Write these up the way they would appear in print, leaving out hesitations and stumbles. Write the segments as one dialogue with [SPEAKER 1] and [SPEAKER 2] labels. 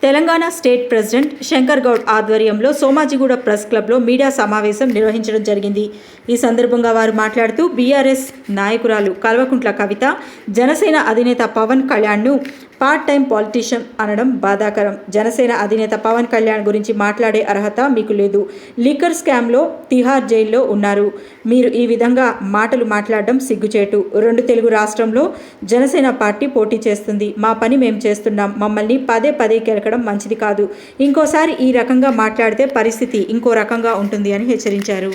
[SPEAKER 1] Telangana state president Shankar Goud ఆధ్వర్యంలో Somajiguda press క్లబ్లో media సమావేశం నిర్వహించడం జరిగింది. ఈ సందర్భంగా వారు మాట్లాడుతూ బీఆర్ఎస్ నాయకురాలు కల్వకుంట్ల కవిత జనసేన అధినేత పవన్ కళ్యాణ్ను పార్ట్ టైం పాలిటీషియన్ అనడం బాధాకరం. జనసేన అధినేత పవన్ కళ్యాణ్ గురించి మాట్లాడే అర్హత మీకు లేదు. లిక్కర్ స్కామ్లో తిహార్ జైల్లో ఉన్నారు. మీరు ఈ విధంగా మాటలు మాట్లాడడం సిగ్గుచేటు. 2 తెలుగు రాష్ట్రంలో జనసేన పార్టీ పోటీ చేస్తుంది. మా పని మేము చేస్తున్నాం. మమ్మల్ని పదే పదే కెలకడం మంచిది కాదు. ఇంకోసారి ఈ రకంగా మాట్లాడితే పరిస్థితి ఇంకో రకంగా ఉంటుంది అని హెచ్చరించారు.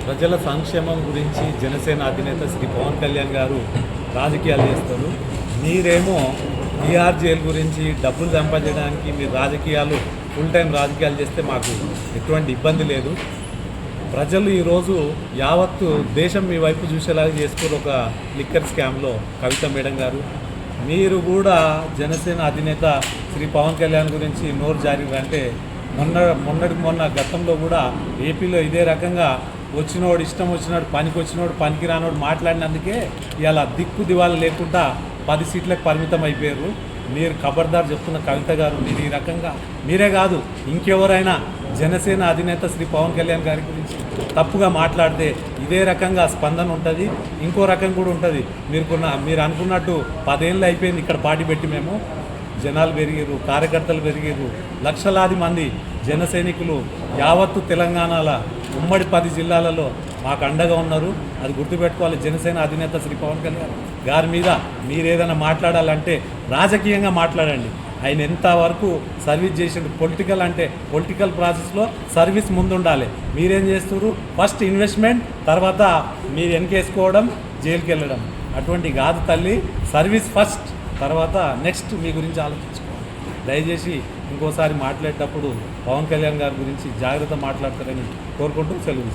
[SPEAKER 2] ప్రజల సంక్షేమం గురించి జనసేన అధినేత శ్రీ పవన్ కళ్యాణ్ గారు రాజకీయాలు చేస్తారు. మీరేమో తిహార్ జైలు గురించి డబ్బులు సంపాదించడానికి మీరు రాజకీయాలు ఫుల్ టైం రాజకీయాలు చేస్తే మాకు ఎటువంటి ఇబ్బంది లేదు. ప్రజలు ఈరోజు యావత్తు దేశం మీ వైపు చూసేలాగా చేసుకుని ఒక లిక్కర్ స్కామ్లో కవిత మేడం గారు మీరు కూడా జనసేన అధినేత శ్రీ పవన్ కళ్యాణ్ గురించి నోరు జారిందంటే మొన్న గతంలో కూడా ఏపీలో ఇదే రకంగా వచ్చినోడు ఇష్టం వచ్చినాడు పనికి వచ్చినోడు పనికి రానోడు మాట్లాడినందుకే ఇలా దిక్కు దివాళ లేకుండా 10 సీట్లకు పరిమితం అయిపోయారు. మీరు ఖబర్దార్ చెప్తున్న కవిత గారు మీరు ఈ రకంగా మీరే కాదు ఇంకెవరైనా జనసేన అధినేత శ్రీ పవన్ కళ్యాణ్ గారి గురించి తప్పుగా మాట్లాడితే ఇదే రకంగా స్పందన ఉంటుంది. ఇంకో రకం కూడా ఉంటుంది. మీరు అనుకున్నట్టు 10 ఏళ్ళు అయిపోయింది ఇక్కడ పార్టీ పెట్టి మేము జనాలు పెరిగారు, కార్యకర్తలు పెరిగారు, లక్షలాది మంది జన సైనికులు యావత్తు తెలంగాణలో ఉమ్మడి 10 జిల్లాలలో మాకు అండగా ఉన్నారు. అది గుర్తుపెట్టుకోవాలి. జనసేన అధినేత శ్రీ పవన్ కళ్యాణ్ గారి మీద మీరు ఏదైనా మాట్లాడాలంటే రాజకీయంగా మాట్లాడండి. ఆయన ఎంతవరకు సర్వీస్ చేసిండు. పొలిటికల్ ప్రాసెస్లో సర్వీస్ ముందు ఉండాలి. మీరేం చేస్తున్నారు? ఫస్ట్ ఇన్వెస్ట్మెంట్, తర్వాత మీరు వెనకేసుకోవడం, జైలుకి వెళ్ళడం. అటువంటి కాదు తల్లి. సర్వీస్ ఫస్ట్, తర్వాత నెక్స్ట్ మీ గురించి ఆలోచించుకోవాలి. దయచేసి ఇంకోసారి మాట్లాడేటప్పుడు పవన్ కళ్యాణ్ గారి గురించి జాగ్రత్త మాట్లాడతారని కోరుకుంటూ సెలవు.